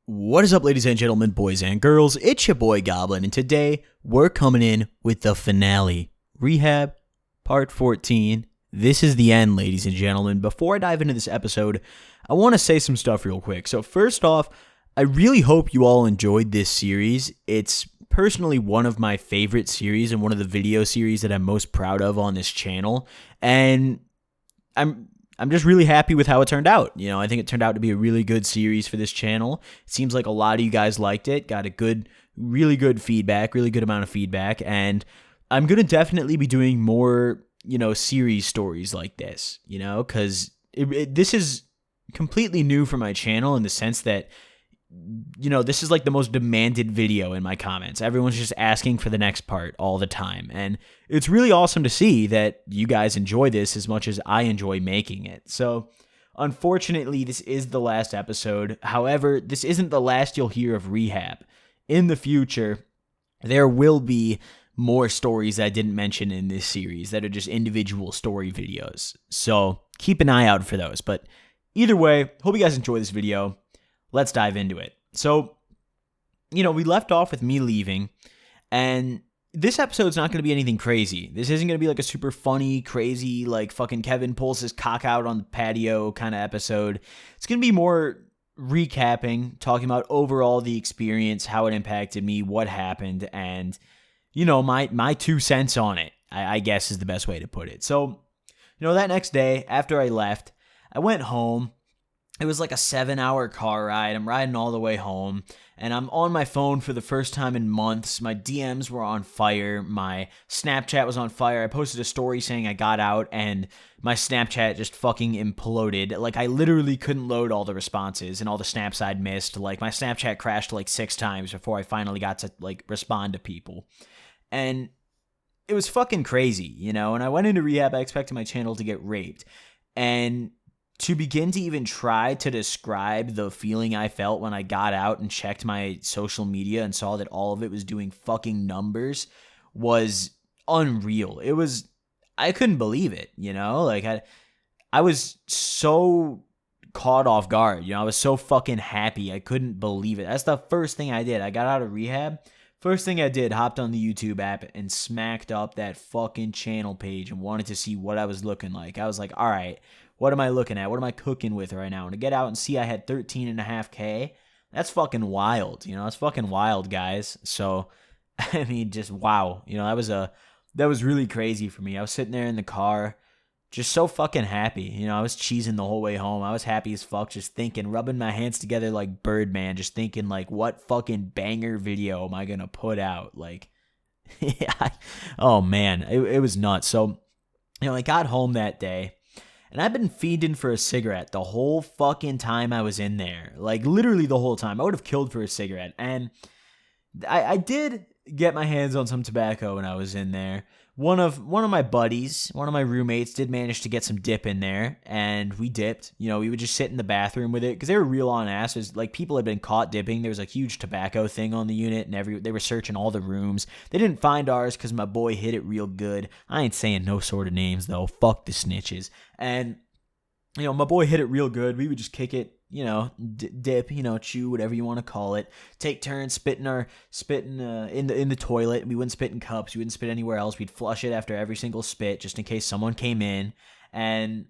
What is up, ladies and gentlemen, boys and girls? It's your boy Goblin, and today we're coming in with the finale. Rehab, part 14. This is the end, ladies and gentlemen. Before I dive into this episode, I want to say some stuff real quick. So first off, I really hope you all enjoyed this series. It's personally one of my favorite series and one of the video series that I'm most proud of on this channel. And I'm just really happy with how it turned out. You know, I think it turned out to be a really good series for this channel. It seems like a lot of you guys liked it, got a really good feedback, really good amount of feedback, and I'm going to definitely be doing more, series stories like this, because this is completely new for my channel in the sense that, this is like the most demanded video in my comments. Everyone's just asking for the next part all the time. And it's really awesome to see that you guys enjoy this as much as I enjoy making it. So, unfortunately, this is the last episode. However, this isn't the last you'll hear of Rehab. In the future, there will be more stories that I didn't mention in this series that are just individual story videos. So, keep an eye out for those. But either way, hope you guys enjoy this video. Let's dive into it. So, we left off with me leaving, and this episode's not going to be anything crazy. This isn't going to be like a super funny, crazy, like fucking Kevin pulls his cock out on the patio kind of episode. It's going to be more recapping, talking about overall the experience, how it impacted me, what happened, and, my 2 cents on it, I guess is the best way to put it. So, that next day, after I left, I went home. It was like a 7-hour car ride. I'm riding all the way home, and I'm on my phone for the first time in months. My DMs were on fire. My Snapchat was on fire. I posted a story saying I got out, and my Snapchat just fucking imploded. Like, I literally couldn't load all the responses and all the snaps I'd missed. Like, my Snapchat crashed like 6 times before I finally got to, respond to people. And it was fucking crazy, And I went into rehab, I expected my channel to get raped. And to begin to even try to describe the feeling I felt when I got out and checked my social media and saw that all of it was doing fucking numbers was unreal. I couldn't believe it, I was so caught off guard, I was so fucking happy. I couldn't believe it. That's the first thing I did. I got out of rehab. First thing I did, hopped on the YouTube app and smacked up that fucking channel page and wanted to see what I was looking like. I was like, all right, what am I looking at? What am I cooking with right now? And to get out and see I had 13.5K, that's fucking wild. That's fucking wild, guys. So, I mean, just wow. That was really crazy for me. I was sitting there in the car, just so fucking happy. I was cheesing the whole way home. I was happy as fuck, just thinking, rubbing my hands together like Birdman, just thinking, what fucking banger video am I going to put out? Oh man, it was nuts. So, I got home that day. And I've been feeding for a cigarette the whole fucking time I was in there. Literally the whole time. I would have killed for a cigarette. And I did get my hands on some tobacco when I was in there. One of my buddies, one of my roommates, did manage to get some dip in there. And we dipped. We would just sit in the bathroom with it. Because they were real on asses. People had been caught dipping. There was a huge tobacco thing on the unit. And they were searching all the rooms. They didn't find ours because my boy hit it real good. I ain't saying no sort of names, though. Fuck the snitches. And, my boy hit it real good. We would just kick it, dip, chew, whatever you want to call it. Take turns spitting in the toilet. We wouldn't spit in cups. We wouldn't spit anywhere else. We'd flush it after every single spit just in case someone came in. And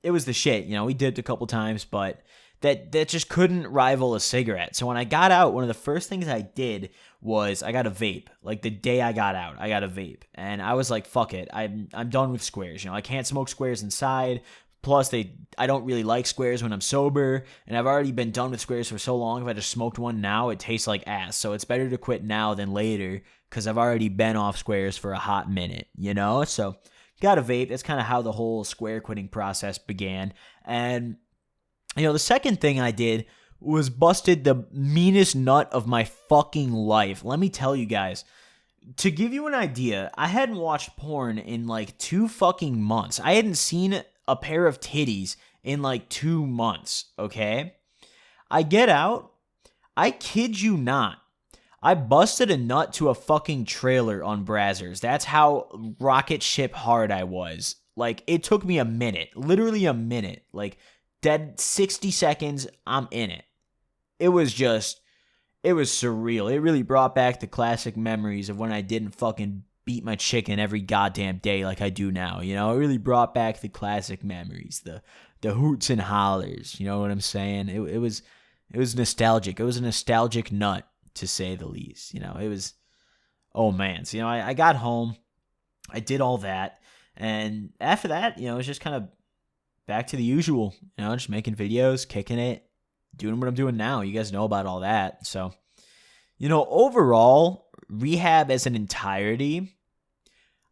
it was the shit. We dipped a couple times, but that just couldn't rival a cigarette. So when I got out, one of the first things I did was I got a vape. The day I got out, I got a vape. And I was like, fuck it. I'm done with squares. I can't smoke squares inside. Plus, I don't really like squares when I'm sober, and I've already been done with squares for so long. If I just smoked one now, it tastes like ass. So it's better to quit now than later, because I've already been off squares for a hot minute, So got a vape. That's kind of how the whole square quitting process began. And, the second thing I did was busted the meanest nut of my fucking life. Let me tell you guys. To give you an idea, I hadn't watched porn in 2 fucking months. I hadn't seen a pair of titties in 2 months, okay? I get out. I kid you not. I busted a nut to a fucking trailer on Brazzers. That's how rocket ship hard I was. It took me a minute. Literally a minute. Dead 60 seconds, I'm in it. it was surreal. It really brought back the classic memories of when I didn't fucking beat my chicken every goddamn day like I do now. You know, it really brought back the classic memories, the hoots and hollers. You know what I'm saying? It was nostalgic. It was a nostalgic nut, to say the least. You know, it was, oh man. So, you know, I got home, I did all that, and after that, you know, it was just kind of back to the usual. You know, just making videos, kicking it, doing what I'm doing now. You guys know about all that. So, you know, overall, rehab as an entirety,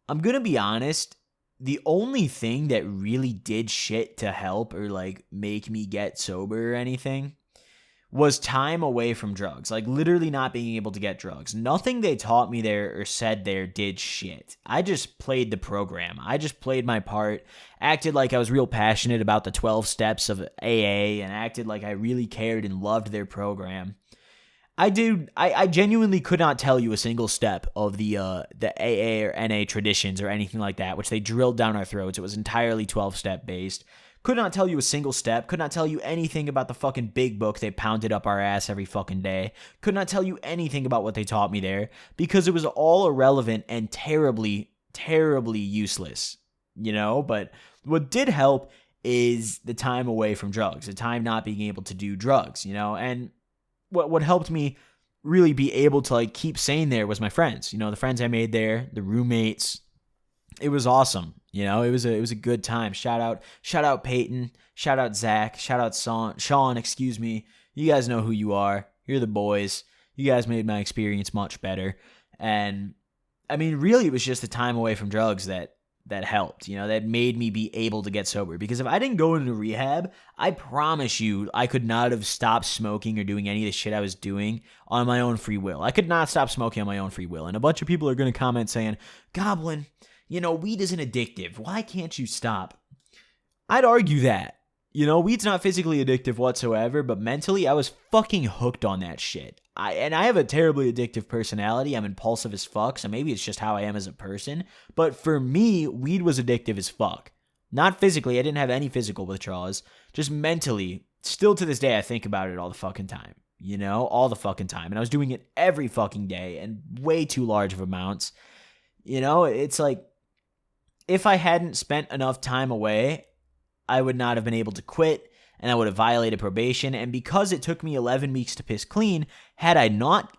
I'm going to be honest, the only thing that really did shit to help or like make me get sober or anything was time away from drugs. Like literally not being able to get drugs. Nothing they taught me there or said there did shit. I just played the program. I just played my part, acted like I was real passionate about the 12 steps of AA, and acted like I really cared and loved their program. I genuinely could not tell you a single step of the AA or NA traditions or anything like that, which they drilled down our throats. It was entirely 12-step based. Could not tell you a single step. Could not tell you anything about the fucking big book they pounded up our ass every fucking day. Could not tell you anything about what they taught me there because it was all irrelevant and terribly, terribly useless, you know? But what did help is the time away from drugs, the time not being able to do drugs, you know? And what helped me really be able to like keep sane there was my friends, you know, the friends I made there, the roommates. It was awesome. You know, it was a good time. Shout out Peyton, shout out Zach, shout out Sean, excuse me. You guys know who you are. You're the boys. You guys made my experience much better. And I mean, really it was just the time away from drugs that helped, you know, that made me be able to get sober. Because if I didn't go into rehab, I promise you I could not have stopped smoking or doing any of the shit I was doing on my own free will. I could not stop smoking on my own free will. And a bunch of people are going to comment saying, Goblin, you know, weed isn't addictive. Why can't you stop? I'd argue that. You know, weed's not physically addictive whatsoever, but mentally I was fucking hooked on that shit. I have a terribly addictive personality. I'm impulsive as fuck, so maybe it's just how I am as a person. But for me, weed was addictive as fuck. Not physically. I didn't have any physical withdrawals. Just mentally. Still to this day, I think about it all the fucking time. You know, all the fucking time. And I was doing it every fucking day and way too large of amounts. You know, it's like, if I hadn't spent enough time away, I would not have been able to quit, and I would have violated probation. And because it took me 11 weeks to piss clean, had I not,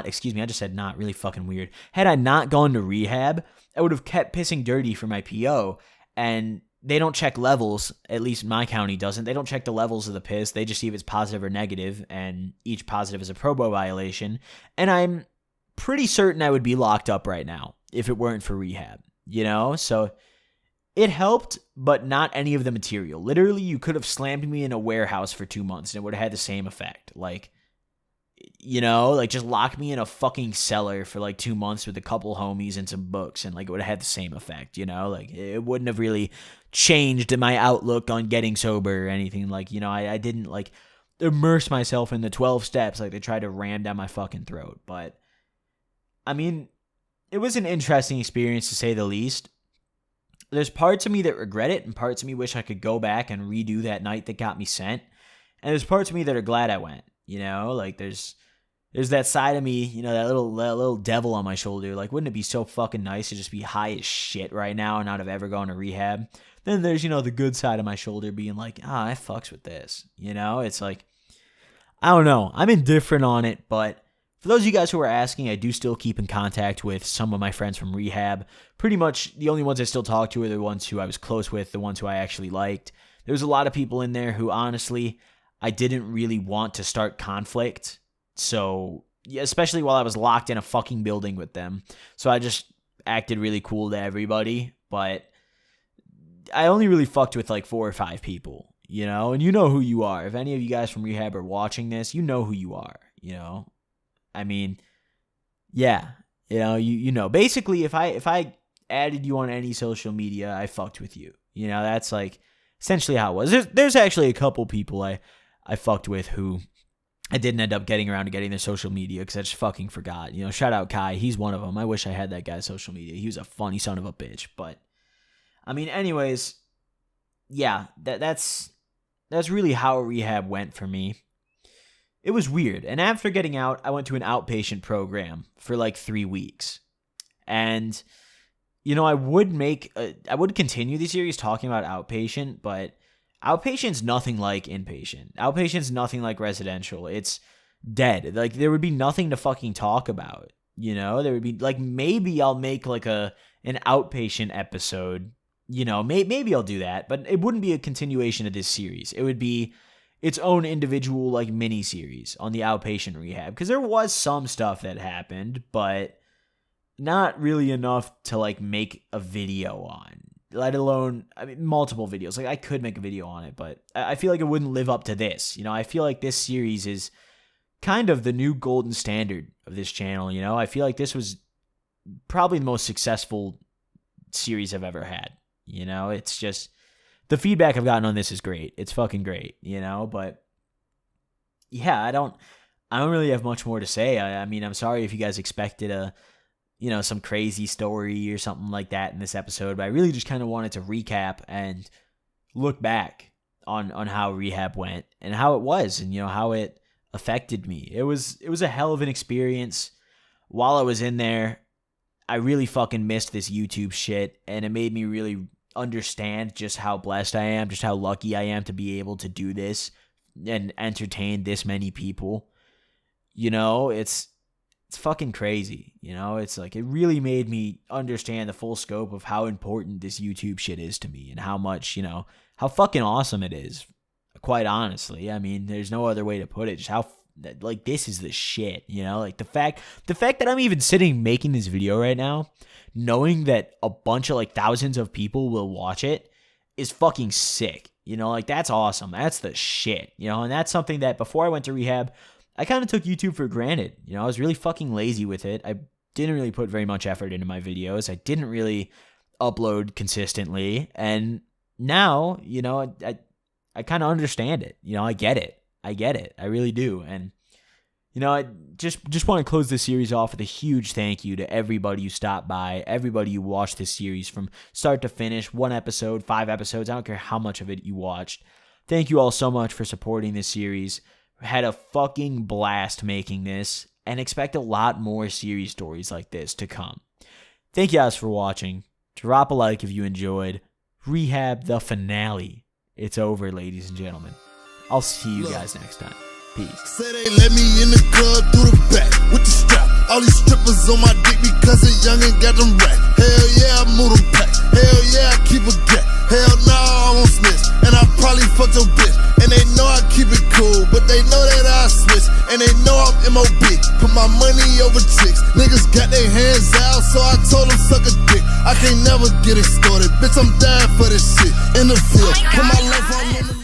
excuse me, I just said not, really fucking weird. Had I not gone to rehab, I would have kept pissing dirty for my PO. And they don't check levels, at least my county doesn't. They don't check the levels of the piss. They just see if it's positive or negative, and each positive is a probo violation. And I'm pretty certain I would be locked up right now if it weren't for rehab. You know, so it helped, but not any of the material. Literally, you could have slammed me in a warehouse for 2 months and it would have had the same effect. Like, you know, like just lock me in a fucking cellar for like 2 months with a couple homies and some books, and like it would have had the same effect, you know? Like it wouldn't have really changed my outlook on getting sober or anything. Like, you know, I didn't like immerse myself in the 12 steps like they tried to ram down my fucking throat. But I mean, it was an interesting experience to say the least. There's parts of me that regret it, and parts of me wish I could go back and redo that night that got me sent. And there's parts of me that are glad I went, you know? Like there's that side of me, you know, that little devil on my shoulder. Like, wouldn't it be so fucking nice to just be high as shit right now and not have ever gone to rehab? Then there's, you know, the good side of my shoulder being like, I fucks with this. You know, it's like, I don't know. I'm indifferent on it, but for those of you guys who are asking, I do still keep in contact with some of my friends from rehab. Pretty much the only ones I still talk to are the ones who I was close with, the ones who I actually liked. There was a lot of people in there who, honestly, I didn't really want to start conflict. So, yeah, especially while I was locked in a fucking building with them. So I just acted really cool to everybody. But I only really fucked with like 4 or 5 people, you know? And you know who you are. If any of you guys from rehab are watching this, you know who you are, you know? I mean, yeah, you know, you know, basically if I added you on any social media, I fucked with you. You know, that's like essentially how it was. There's actually a couple people I fucked with who I didn't end up getting around to getting their social media because I just fucking forgot. You know, shout out Kai. He's one of them. I wish I had that guy's social media. He was a funny son of a bitch. But I mean, anyways, yeah, that's really how rehab went for me. it was weird. And after getting out, I went to an outpatient program for like 3 weeks. And, you know, I would continue the series talking about outpatient, but outpatient's nothing like inpatient. Outpatient's nothing like residential. It's dead. Like, there would be nothing to fucking talk about. You know, there would be like, maybe I'll make like an outpatient episode. You know, maybe I'll do that, but it wouldn't be a continuation of this series. It would be its own individual like mini series on the outpatient rehab, because there was some stuff that happened, but not really enough to like make a video on, let alone, I mean, multiple videos. Like, I could make a video on it, but I feel like it wouldn't live up to this. You know, I feel like this series is kind of the new golden standard of this channel. You know, I feel like this was probably the most successful series I've ever had. You know, it's just, the feedback I've gotten on this is great. It's fucking great, you know, but yeah, I don't really have much more to say. I mean, I'm sorry if you guys expected some crazy story or something like that in this episode, but I really just kind of wanted to recap and look back on how rehab went and how it was, and, you know, how it affected me. It was a hell of an experience. While I was in there, I really fucking missed this YouTube shit, and it made me really understand just how blessed I am, just how lucky I am to be able to do this and entertain this many people. You know, it's fucking crazy. You know, it's like, it really made me understand the full scope of how important this YouTube shit is to me, and how much, you know, how fucking awesome it is. Quite honestly, I mean, there's no other way to put it. Just how, like, this is the shit, you know? Like, the fact that I'm even sitting making this video right now, knowing that a bunch of, like, thousands of people will watch it, is fucking sick. You know, like, that's awesome. That's the shit, you know? And that's something that before I went to rehab, I kind of took YouTube for granted. You know, I was really fucking lazy with it. I didn't really put very much effort into my videos. I didn't really upload consistently. And now, you know, I kind of understand it. You know, I get it. I really do. And, you know, I just want to close this series off with a huge thank you to everybody who stopped by, everybody who watched this series from start to finish, 1 episode, 5 episodes. I don't care how much of it you watched. Thank you all so much for supporting this series. Had a fucking blast making this, and expect a lot more series stories like this to come. Thank you guys for watching. Drop a like if you enjoyed. Rehab, the finale. It's over, ladies and gentlemen. I'll see you guys next time. Peace. Say they let me in the club through the back with the strap. All these strippers on my dick because a youngin' got them rack. Hell yeah, I move them pack. Hell yeah, I keep a gap. Hell nah, I won't snitch. And I probably fucked your bitch. And they know I keep it cool, but they know that I switch. And they know I'm M.O.B. Put my money over chicks. Niggas got their hands out, so I told them suck a dick. I can't never get it started. Bitch, I'm dying for this shit. In the field, put my life on